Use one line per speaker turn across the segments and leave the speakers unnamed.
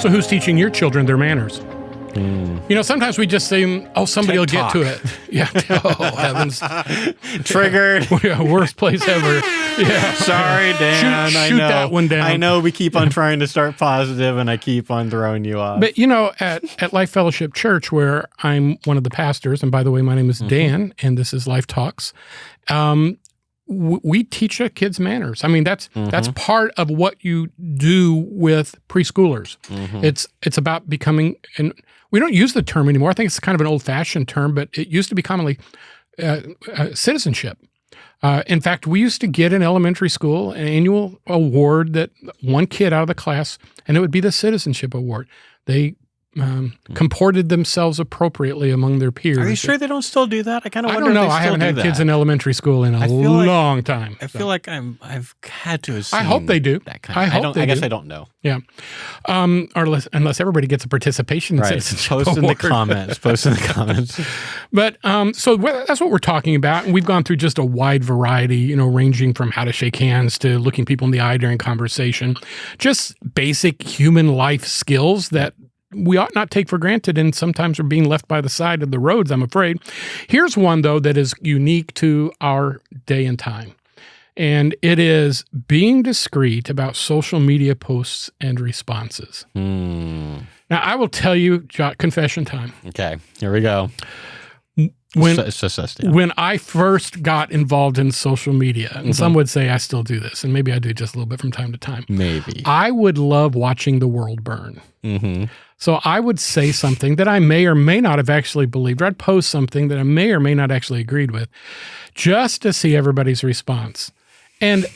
So who's teaching your children their manners? You know, sometimes we just say, oh, somebody will get to it. Yeah. Oh, heavens.
Triggered.
Yeah, worst place ever. Yeah.
Sorry, Dan.
Shoot that one down.
I know we keep on trying to start positive and I keep on throwing you off.
But, you know, at Life Fellowship Church, where I'm one of the pastors, and by the way, my name is Dan, and this is Life Talks, we teach kids manners. I mean, that's part of what you do with preschoolers. It's about becoming, and we don't use the term anymore. I think it's kind of an old-fashioned term, but it used to be commonly citizenship. In fact, we used to get in elementary school an annual award that one kid out of the class, and it would be the citizenship award. They comported themselves appropriately among their peers.
Are you sure they don't still do that? I kind of wonder.
I don't know.
If they
I haven't had kids in elementary school in a long time.
I feel like I've had to assume.
I hope they do.
That kind of, I guess I don't know.
Yeah. Or unless everybody gets a participation in citizenship
Post in
award.
the comments. Post in the comments.
But so that's what we're talking about. And we've gone through just a wide variety, you know, ranging from how to shake hands to looking people in the eye during conversation. Just basic human life skills that we ought not take for granted and sometimes are being left by the side of the roads, I'm afraid. Here's one, though, that is unique to our day and time. And it is being discreet about social media posts and responses. Now, I will tell you, confession time.
Okay, here we go.
When I first got involved in social media, and some would say I still do this, and maybe I do just a little bit from time to time.
Maybe.
I would love watching the world burn. So I would say something that I may or may not have actually believed, or I'd post something that I may or may not actually agreed with, just to see everybody's response. And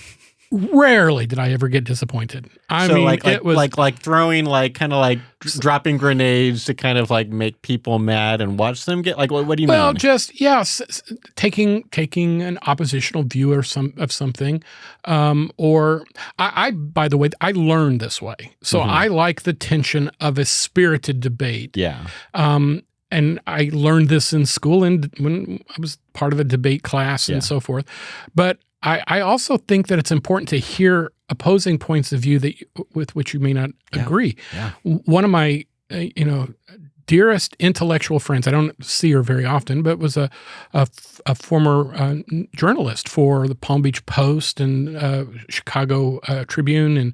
rarely did I ever get disappointed. I mean, it was
like throwing, kind of dropping grenades to kind of make people mad and watch them get what do you mean?
Well, just taking an oppositional view of something, or I by the way, I learned this way, so I like the tension of a spirited debate.
Yeah.
And I learned this in school and when I was part of a debate class and so forth. But I also think that it's important to hear opposing points of view with which you may not agree. Yeah. One of my, dearest intellectual friends, I don't see her very often, but was a former journalist for the Palm Beach Post and Chicago Tribune and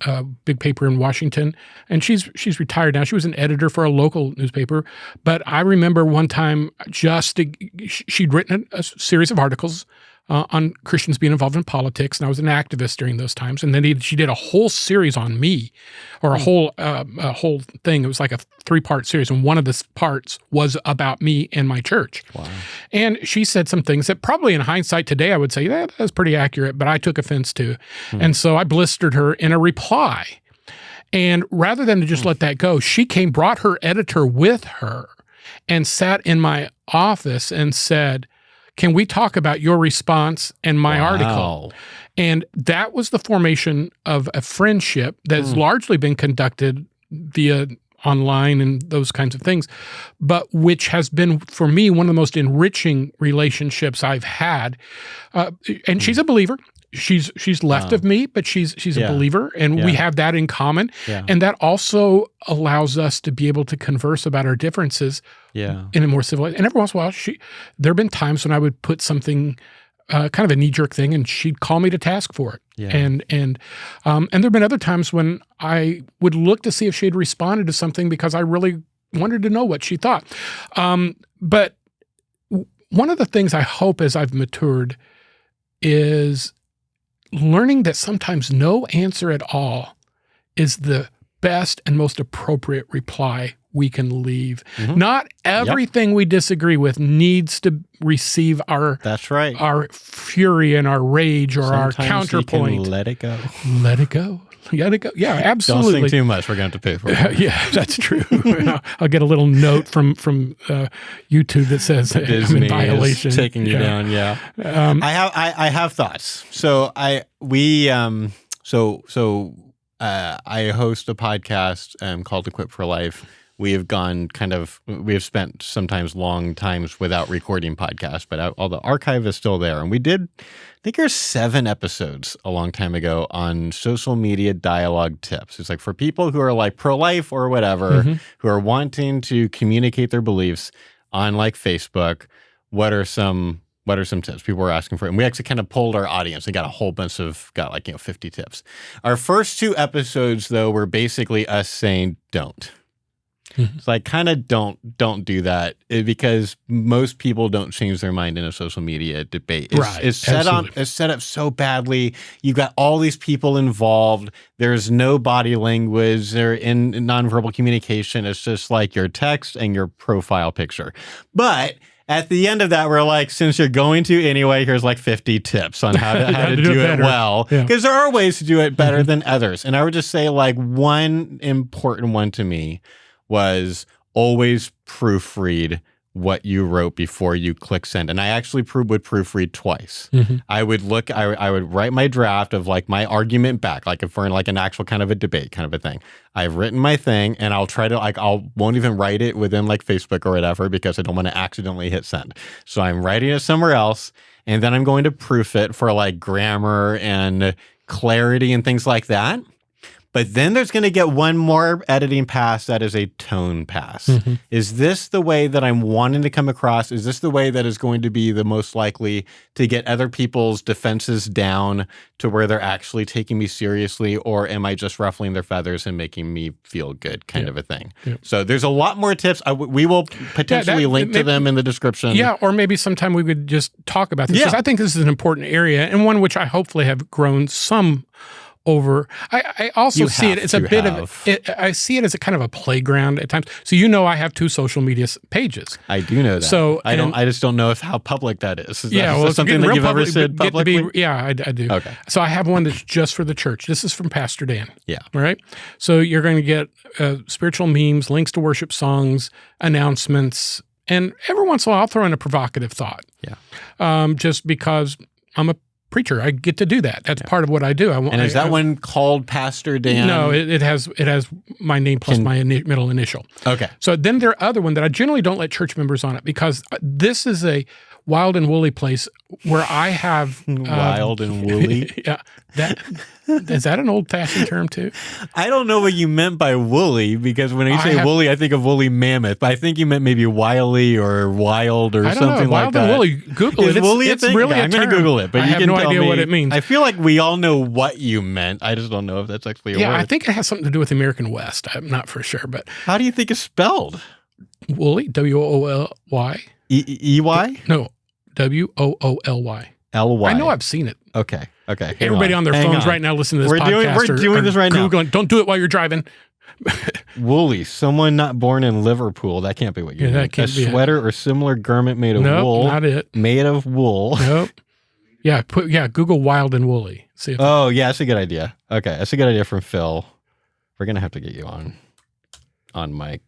a big paper in Washington. And she's retired now. She was an editor for a local newspaper. But I remember one time she'd written a series of articles on Christians being involved in politics, and I was an activist during those times. And then she did a whole series on me, or a whole thing. It was like a 3-part series, and one of the parts was about me and my church. Wow. And she said some things that probably in hindsight today I would say, that's pretty accurate, but I took offense to. And so I blistered her in a reply. And rather than to just let that go, she brought her editor with her and sat in my office and said, can we talk about your response and my article? And that was the formation of a friendship that's largely been conducted via online and those kinds of things, but which has been, for me, one of the most enriching relationships I've had. And she's a believer. She's left of me, but she's a believer, and we have that in common. Yeah. And that also allows us to be able to converse about our differences in a more civilized. And every once in a while, there have been times when I would put something, kind of a knee-jerk thing, and she'd call me to task for it. Yeah. And there have been other times when I would look to see if she had responded to something because I really wanted to know what she thought. But one of the things I hope as I've matured is learning that sometimes no answer at all is the best and most appropriate reply we can leave. Not everything we disagree with needs to receive our our fury and our rage or
sometimes
our counterpoint.
You can let it go.
Let it go. Let it go. Yeah, absolutely.
Don't sing too much. We're going to have to pay for it.
Yeah, that's true. I'll get a little note from YouTube that says I'm in violation.
Is taking you down. Yeah. I have thoughts. So I host a podcast called Equip for Life we have spent sometimes long times without recording podcasts, but all the archive is still there. And we did, I think there's 7 episodes a long time ago on social media dialogue tips. It's like for people who are like pro-life or whatever, who are wanting to communicate their beliefs on like Facebook, what are some tips people were asking for? And we actually kind of polled our audience and got a whole bunch of, 50 tips. Our first 2 episodes, though, were basically us saying, don't. It's like, kind of don't do that because most people don't change their mind in a social media debate. It's set up so badly. You've got all these people involved. There's no body language. They're in nonverbal communication. It's just like your text and your profile picture. But at the end of that, we're like, since you're going to anyway, here's like 50 tips on how to do it well. Because there are ways to do it better than others. And I would just say like one important one to me was always proofread what you wrote before you click send. And I actually would proofread twice. I would write my draft of like my argument back, like if we're in like an actual kind of a debate kind of a thing. I've written my thing and I'll try to won't even write it within like Facebook or whatever because I don't want to accidentally hit send. So I'm writing it somewhere else and then I'm going to proof it for like grammar and clarity and things like that. But then there's going to get one more editing pass that is a tone pass. Is this the way that I'm wanting to come across? Is this the way that is going to be the most likely to get other people's defenses down to where they're actually taking me seriously? Or am I just ruffling their feathers and making me feel good kind of a thing? So there's a lot more tips. We will potentially link to them in the description.
Yeah, or maybe sometime we could just talk about this. Because I think this is an important area and one which I hopefully have grown some over. I also see it as a bit of, I see it as a kind of a playground at times. So I have 2 social media pages.
I do know that.
So
I just don't know how public that is. Is that
it's
something that you've ever said publicly?
I do.
Okay.
So I have one that's just for the church. This is from Pastor Dan.
Yeah.
All right. So you're going to get spiritual memes, links to worship songs, announcements, and every once in a while I'll throw in a provocative thought.
Yeah.
Just because I'm a preacher, I get to do that. That's part of what I do.
And is that one called Pastor Dan?
No, it has my name plus my middle initial.
Okay.
So then there are other one that I generally don't let church members on it because this is a wild and woolly place where I have
wild and woolly.
Yeah, is that an old-fashioned term too?
I don't know what you meant by woolly because when you say woolly, I think of woolly mammoth. But I think you meant maybe wily or wild or something like that.
Wild and woolly. Google it.
It's really a term. I'm going to Google it, but
I have no idea what it means.
I feel like we all know what you meant. I just don't know if that's actually a word.
Yeah, I think it has something to do with the American West. I'm not for sure, but
how do you think it's spelled?
Woolly, W-O-O-L-Y.
E-Y?
No, W-O-O-L-Y.
L-Y.
I know I've seen it.
Okay.
Everybody on their phones right now listening to this podcast.
We're doing this right
Googling.
now.
Don't do it while you're driving.
Woolly, someone not born in Liverpool. That can't be what you mean.
That can't
a
be
sweater or similar garment made of wool.
Not it.
Made of wool.
Nope. Yeah, Google wild and woolly. See if
that's a good idea. Okay, that's a good idea from Phil. We're going to have to get you on mic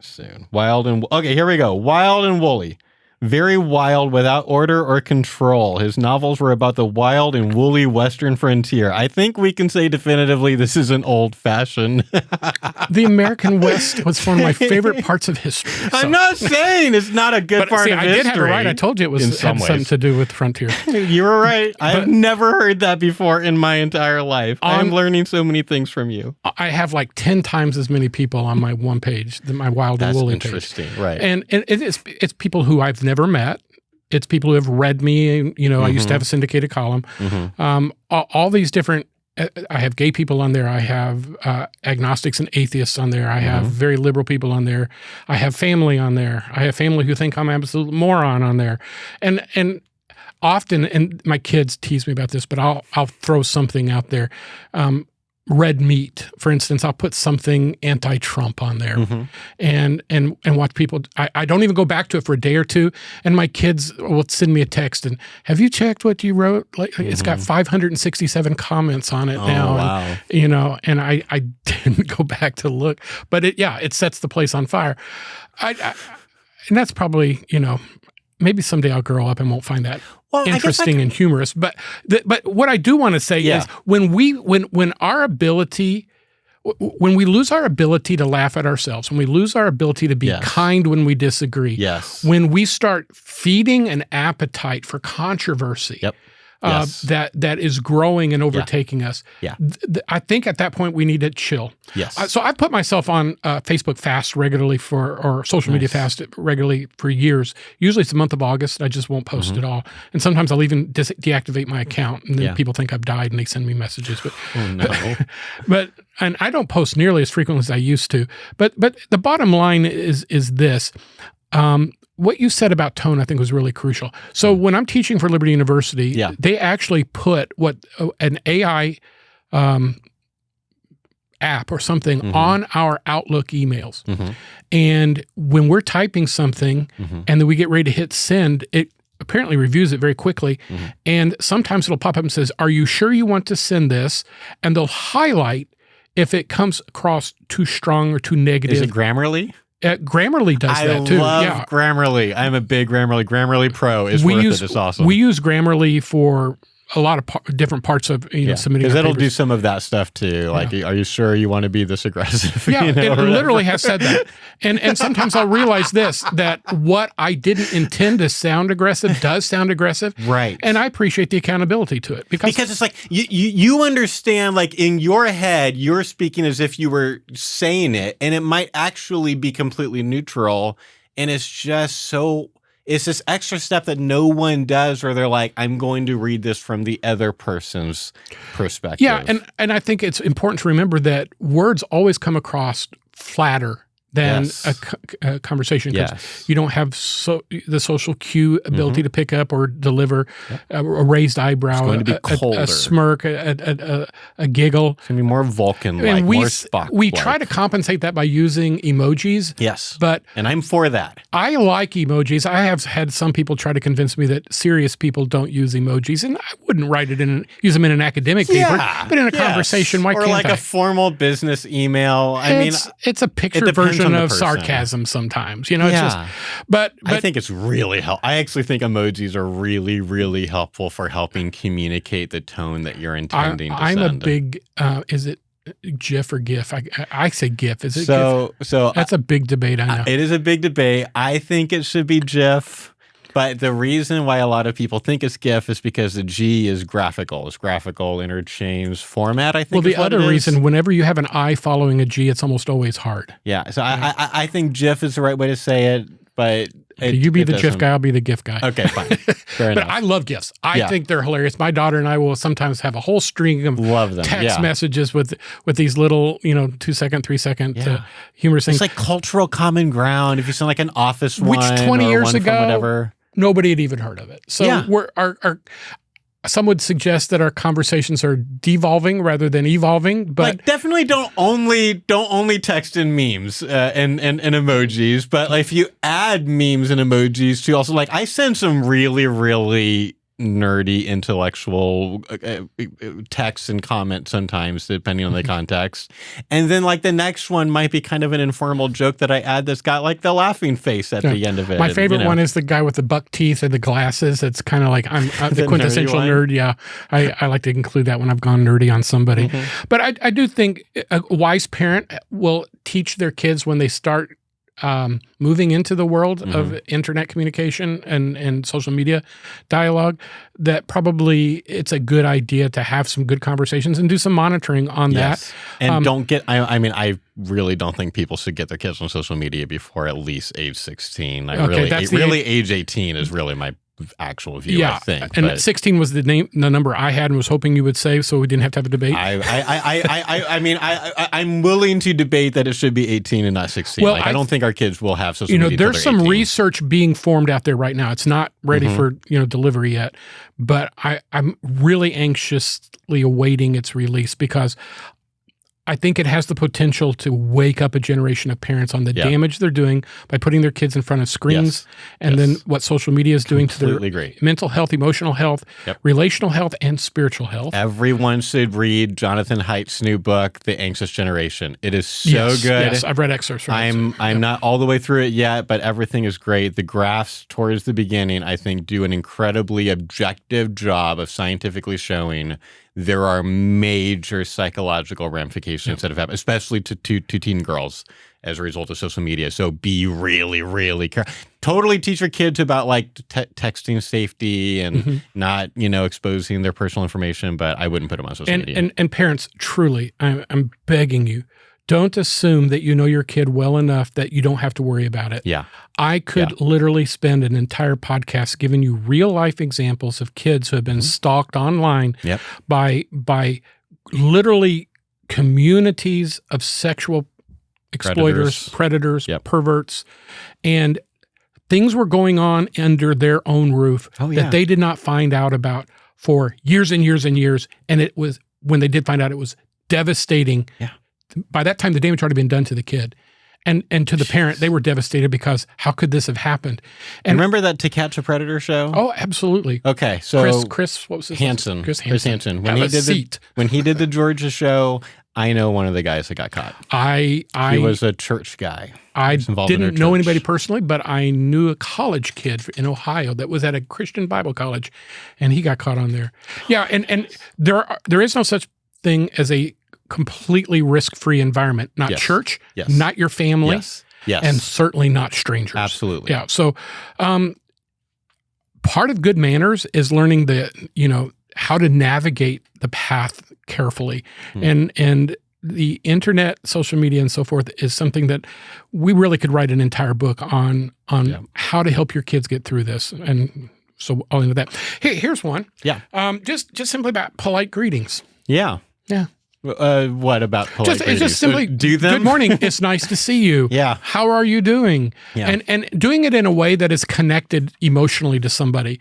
soon. Okay, here we go. Wild and woolly. Very wild without order or control. His novels were about the wild and woolly Western frontier. I think we can say definitively this is an old-fashioned.
The American West was one of my favorite parts of history. So.
I'm not saying it's not a good part of history.
I did have it right. I told you it had something to do with frontier.
You were right. I've never heard that before in my entire life. I'm learning so many things from you.
I have like 10 times as many people on my one page than my wild and woolly page.
That's interesting, right.
And it's people who I've never met. It's people who have read me. I used to have a syndicated column. All these different. I have gay people on there. I have agnostics and atheists on there. I have very liberal people on there. I have family on there. I have family who think I'm an absolute moron on there. And often, and my kids tease me about this, but I'll throw something out there. Red meat, for instance, I'll put something anti-Trump on there and watch people. I don't even go back to it for a day or two. And my kids will send me a text and, have you checked what you wrote? Like it's got 567 comments on it now.
Wow.
And I didn't go back to look, but it sets the place on fire. And that's probably, maybe someday I'll grow up and won't find that interesting and humorous. But what I do want to say is when our ability, when we lose our ability to laugh at ourselves, when we lose our ability to be kind when we disagree, when we start feeding an appetite for controversy, that is growing and overtaking us. I think at that point we need to chill. So I put myself on Facebook fast regularly or social media fast regularly for years. Usually it's the month of August. I just won't post at all. And sometimes I'll even deactivate my account, and then people think I've died and they send me messages. But and I don't post nearly as frequently as I used to. But the bottom line is this. What you said about tone, I think, was really crucial. So when I'm teaching for Liberty University, they actually put an AI app or something on our Outlook emails. And when we're typing something and then we get ready to hit send, it apparently reviews it very quickly. And sometimes it'll pop up and says, "Are you sure you want to send this?" And they'll highlight if it comes across too strong or too negative.
Is it Grammarly?
Grammarly does that too.
I love Grammarly. I'm a big Grammarly. Grammarly Pro is worth it. It's awesome.
We use Grammarly for a lot of different parts of submitting.
Because it'll do some of that stuff too. Like, are you sure you want to be this aggressive?
It literally has said that. And sometimes I'll realize that what I didn't intend to sound aggressive does sound aggressive.
Right.
And I appreciate the accountability to it. Because
it's like, you understand, like in your head, you're speaking as if you were saying it, and it might actually be completely neutral. And it's just it's this extra step that no one does, where they're like, I'm going to read this from the other person's perspective.
Yeah, and I think it's important to remember that words always come across flatter than a conversation, because you don't have the social cue ability to pick up or deliver a raised eyebrow,
it's going to be colder.
A smirk, a giggle.
It's going to be more Vulcan-like, more Spock-like.
We try to compensate that by using emojis.
Yes,
but
and I'm for that.
I like emojis. I have had some people try to convince me that serious people don't use emojis, and I wouldn't use them in an academic paper, but in a conversation, why can't I?
Or like a formal business email.
It's a picture version of sarcasm sometimes, but
I think it's really helpful. I actually think emojis are really, really helpful for helping communicate the tone that you're intending to send.
I'm a big, is it GIF or GIF? I say GIF. Is it
GIF? So
that's a big debate, I know.
It is a big debate. I think it should be GIF. But the reason why a lot of people think it's GIF is because the G is graphical. It's graphical interchange format, I think.
Well, the other reason, whenever you have an I following a G, it's almost always hard.
Yeah. So I think GIF is the right way to say it, but
you be the GIF guy, I'll be the GIF guy.
Okay, fine. Fair enough.
But I love GIFs. I think they're hilarious. My daughter and I will sometimes have a whole string of text messages with these little, 2 second, 3 second humorous things.
It's like cultural common ground. If you sound like an office
which 20 years ago,
whatever.
Nobody had even heard of it. So some would suggest that our conversations are devolving rather than evolving. But
like, definitely don't only text in memes and emojis. But like, if you add memes and emojis to also, like, I send some really, really nerdy intellectual texts and comments sometimes, depending on the context. And then like the next one might be kind of an informal joke that I add that's got like the laughing face at the end of it.
My favorite one is the guy with the buck teeth and the glasses. It's kind of like I'm the quintessential nerd. Yeah, I like to include that when I've gone nerdy on somebody. But I do think a wise parent will teach their kids when they start moving into the world of internet communication and social media dialogue, that probably it's a good idea to have some good conversations and do some monitoring on that.
And don't get, I really don't think people should get their kids on social media before at least age 16. Age 18 is really my actual view, I think.
And 16 was the number I had and was hoping you would say, so we didn't have to have a debate.
I'm willing to debate that it should be 18 and not 16.
Well,
I don't think our kids will have social media.
There's some research being formed out there right now. It's not ready for delivery yet, but I'm really anxiously awaiting its release, because I think it has the potential to wake up a generation of parents on the damage they're doing by putting their kids in front of screens, and then what social media is doing to their mental health, emotional health, relational health, and spiritual health.
Everyone should read Jonathan Haidt's new book, The Anxious Generation. It is so good. Yes,
I've read excerpts from it.
I'm not all the way through it yet, but everything is great. The graphs towards the beginning, I think, do an incredibly objective job of scientifically showing there are major psychological ramifications that have happened, especially to teen girls as a result of social media. So be really, really careful. Totally teach your kids about like texting safety and not, exposing their personal information, but I wouldn't put them on social media.
And parents, truly, I'm begging you, don't assume that you know your kid well enough that you don't have to worry about it.
Yeah.
I could literally spend an entire podcast giving you real life examples of kids who have been stalked online by literally communities of sexual exploiters, predators, perverts, and things were going on under their own roof that they did not find out about for years and years and years. And it was, when they did find out, it was devastating. Yeah. By that time, the damage had already been done to the kid. And to the parent, they were devastated because how could this have happened? And
remember that To Catch a Predator show?
Oh, absolutely.
Okay, so
Chris, what was his
name? Chris Hansen.
When
he did the Georgia show, I know one of the guys that got caught. He was a church guy.
I didn't know anybody personally, but I knew a college kid in Ohio that was at a Christian Bible college, and he got caught on there. Yeah, and there is no such thing as a completely risk-free environment. Not church, not your family, and certainly not strangers.
Absolutely.
Yeah. So part of good manners is learning how to navigate the path carefully. And the internet, social media, and so forth is something that we really could write an entire book on how to help your kids get through this. And so I'll end with that. Hey, here's one.
Yeah.
Just simply about polite greetings.
Yeah.
Yeah.
What about polite greetings?
Just simply,
do them?
Good morning. It's nice to see you.
Yeah.
How are you doing? Yeah. And doing it in a way that is connected emotionally to somebody.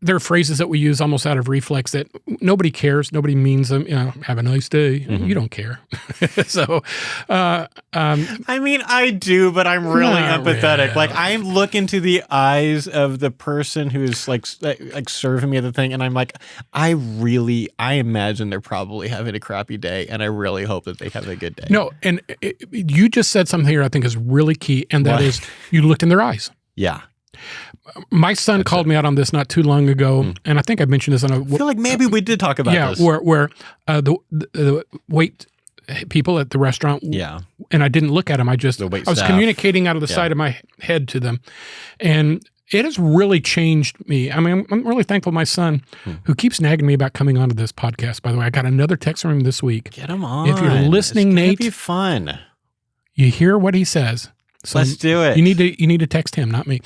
There are phrases that we use almost out of reflex that nobody cares. Nobody means them. Have a nice day. You don't care. So,
I mean, I do, but I'm really empathetic.
Really.
Like, I look into the eyes of the person who is like serving me the thing, and I'm like, I imagine they're probably having a crappy day, and I really hope that they have a good day.
No, and you just said something here I think is really key, and that is you looked in their eyes.
Yeah.
My son called me out on this not too long ago, and I think I mentioned this on
I feel like maybe we did talk about this.
Yeah, where the wait people at the restaurant, and I didn't look at them. I was communicating out of the side of my head to them, and it has really changed me. I mean, I'm really thankful my son, who keeps nagging me about coming onto this podcast. By the way, I got another text from him this week.
Get him on.
If you're listening, Nate,
be fun.
You hear what he says. So
let's do it.
You need to text him, not me.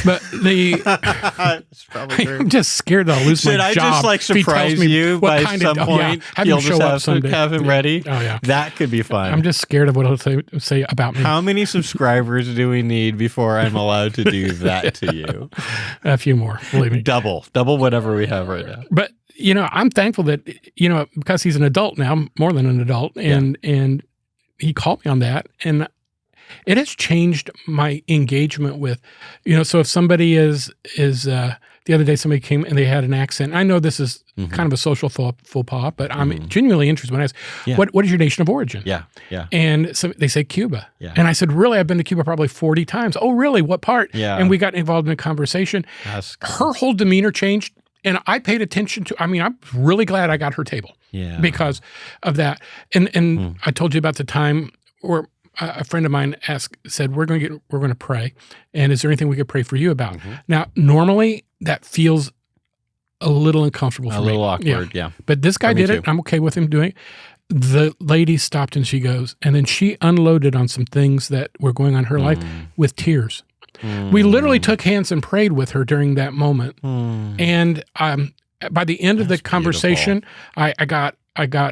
But
it's probably true.
I'm just scared that I'll lose my job.
Should I just surprise you by some point?
Have him show up someday.
Have him ready.
Oh yeah,
that could be fun.
I'm just scared of what he'll say about me.
How many subscribers do we need before I'm allowed to do that to you?
A few more, believe me.
Double whatever we have right now.
But I'm thankful that because he's an adult now, more than an adult, and he called me on that, and it has changed my engagement with, so if somebody is the other day somebody came and they had an accent. I know this is kind of a social faux pas, but I'm genuinely interested when I ask, what is your nation of origin?
Yeah.
And so they say Cuba.
Yeah.
And I said, really? I've been to Cuba probably 40 times. Oh, really? What part?
Yeah.
And we got involved in a conversation. Her whole demeanor changed. And I paid attention to, I'm really glad I got her table because of that. And I told you about the time where a friend of mine said, we're going to pray. And is there anything we could pray for you about? Now, normally that feels a little uncomfortable for me.
A little awkward, yeah.
But this guy did it. I'm okay with him doing it. The lady stopped and she goes, and then she unloaded on some things that were going on in her life with tears. We literally took hands and prayed with her during that moment. And by the end of the conversation, I got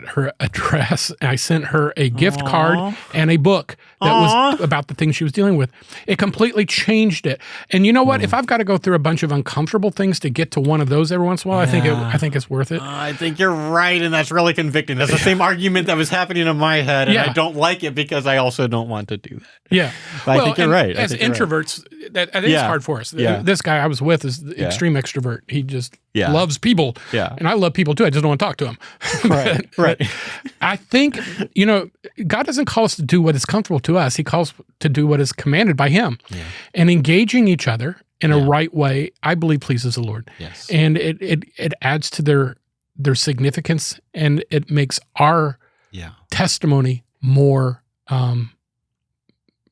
her address. And I sent her a gift card and a book that was about the things she was dealing with. It completely changed it. And you know what? If I've got to go through a bunch of uncomfortable things to get to one of those every once in a while, I think it's worth it.
I think you're right, and that's really convicting. That's the same argument that was happening in my head, and I don't like it because I also don't want to do that.
Yeah.
But I think you're right.
As introverts, I think it's hard for us. This guy I was with is the extreme extrovert. He just loves people.
Yeah.
And I love people too. I just don't want to talk to them.
Right.
I think, God doesn't call us to do what is comfortable to us. He calls to do what is commanded by him. Yeah. And engaging each other in a right way, I believe pleases the Lord.
Yes.
And it adds to their significance, and it makes our testimony more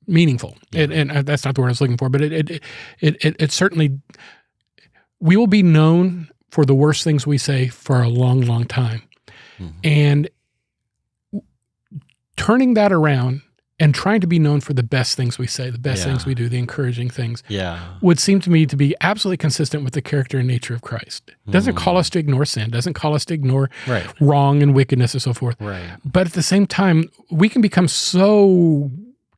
meaningful.
Yeah.
And that's not the word I was looking for, but it certainly, we will be known for the worst things we say for a long, long time. Mm-hmm. And turning that around and trying to be known for the best things we say, the best things we do, the encouraging things, would seem to me to be absolutely consistent with the character and nature of Christ. Doesn't call us to ignore sin, doesn't call us to ignore wrong and wickedness and so forth. Right. But at the same time, we can become so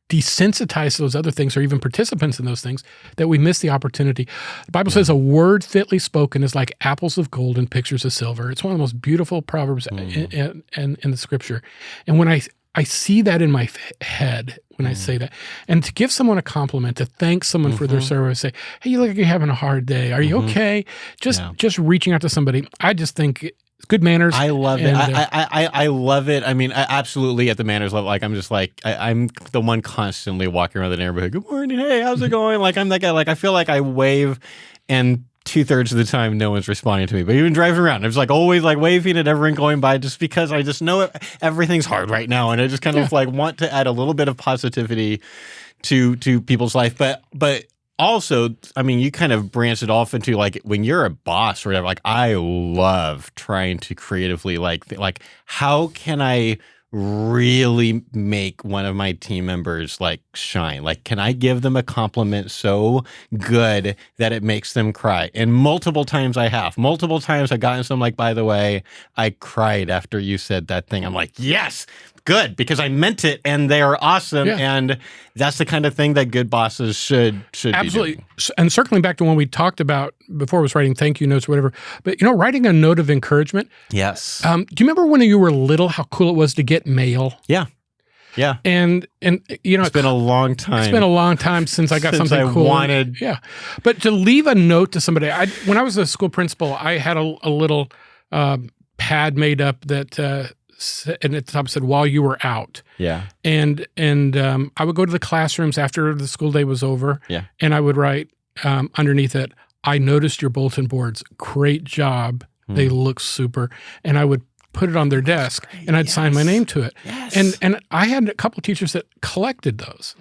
desensitized to those other things, or even participants in those things, that we miss the opportunity. The Bible says a word fitly spoken is like apples of gold and pictures of silver. It's one of the most beautiful proverbs in the scripture. And when I see that in my head when I say that. And to give someone a compliment, to thank someone for their service, say, hey, you look like you're having a hard day. Are you okay? Just reaching out to somebody. I just think it's good manners.
I love it. I love it. I mean, I absolutely at the manners level, like I'm just like, I'm the one constantly walking around the neighborhood. Good morning. Hey, how's it going? Like I'm that guy. Like I feel like I wave, and 2/3 of the time, no one's responding to me. But even driving around, I'm just like always like waving at everyone going by, just because I just know everything's hard right now, and I just kind of like want to add a little bit of positivity to people's life. But also, I mean, you kind of branch it off into like when you're a boss or whatever. Like I love trying to creatively like how can I really make one of my team members like shine? Like, can I give them a compliment so good that it makes them cry? And multiple times I've gotten some like, by the way, I cried after you said that thing. I'm like, yes, good, because I meant it and they are awesome. Yeah. And that's the kind of thing that good bosses should
absolutely
be doing.
And circling back to when we talked about before, I was writing thank you notes or whatever, but writing a note of encouragement.
Yes.
Do you remember when you were little, how cool it was to get mail?
Yeah. Yeah.
And
it's been a long time.
It's been a long time since I got something cool.
Wanted.
Yeah. But to leave a note to somebody, when I was a school principal, I had a little pad made up that and at the top said, while you were out. Yeah. And I would go to the classrooms after the school day was over. Yeah. And I would write underneath it, I noticed your bulletin boards. Great job. They look super. And I would put it on their desk and I'd sign my name to it. Yes. And I had a couple of teachers that collected those,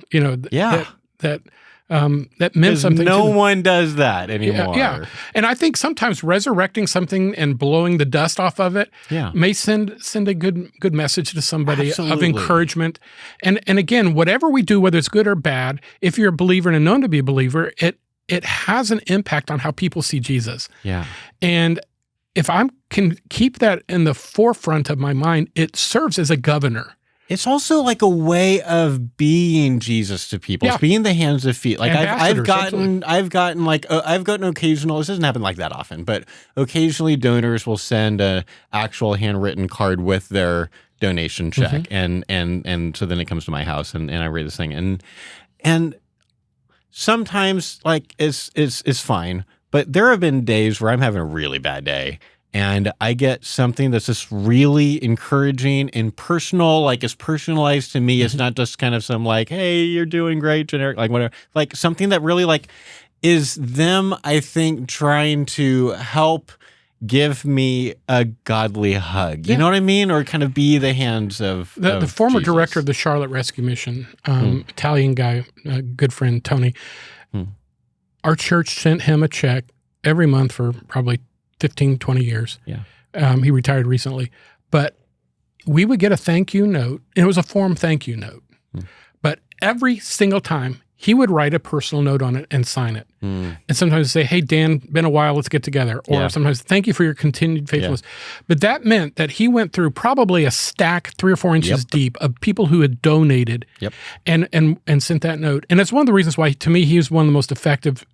that meant something.
No one does that anymore.
Yeah. And I think sometimes resurrecting something and blowing the dust off of it may send a good message to somebody of encouragement. And again, whatever we do, whether it's good or bad, if you're a believer and known to be a believer, it has an impact on how people see Jesus. Yeah. And if I can keep that in the forefront of my mind, it serves as a governor.
It's also like a way of being Jesus to people. It's being the hands and feet. Like I've gotten occasional, this doesn't happen like that often, but occasionally donors will send a actual handwritten card with their donation check. And so then it comes to my house and I read this thing. And sometimes like it's fine, but there have been days where I'm having a really bad day and I get something that's just really encouraging and personal, like it's personalized to me. It's not just kind of some like, hey, you're doing great, generic, like whatever. Like something that really like is them, I think, trying to help give me a godly hug. You know what I mean? Or kind of be the hands of
the former
Jesus.
Director of the Charlotte Rescue Mission, Italian guy, a good friend, Tony. Our church sent him a check every month for probably 15, 20 years. Yeah. He retired recently. But we would get a thank you note, and it was a form thank you note. But every single time, he would write a personal note on it and sign it. And sometimes say, hey, Dan, been a while, let's get together. Or sometimes, thank you for your continued faithfulness. But that meant that he went through probably a stack 3 or 4 inches deep of people who had donated and sent that note. And it's one of the reasons why, to me, he was one of the most effective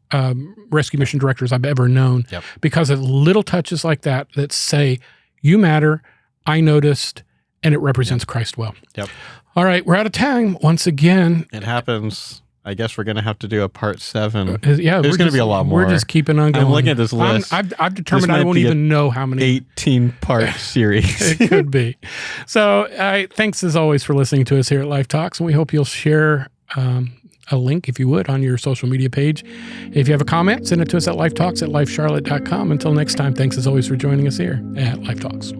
rescue mission directors I've ever known. Because of little touches like that say, you matter, I noticed, and it represents Christ well. All right, we're out of time once again.
It happens. I guess we're going to have to do a part 7.
There's
going to be a lot more.
We're just keeping on going.
I'm looking at this list.
I've determined I won't even know how many.
18-part series.
It could be. So thanks as always for listening to us here at Life Talks, and we hope you'll share a link, if you would, on your social media page. If you have a comment, send it to us at lifetalks@lifecharlotte.com. Until next time, thanks as always for joining us here at Life Talks.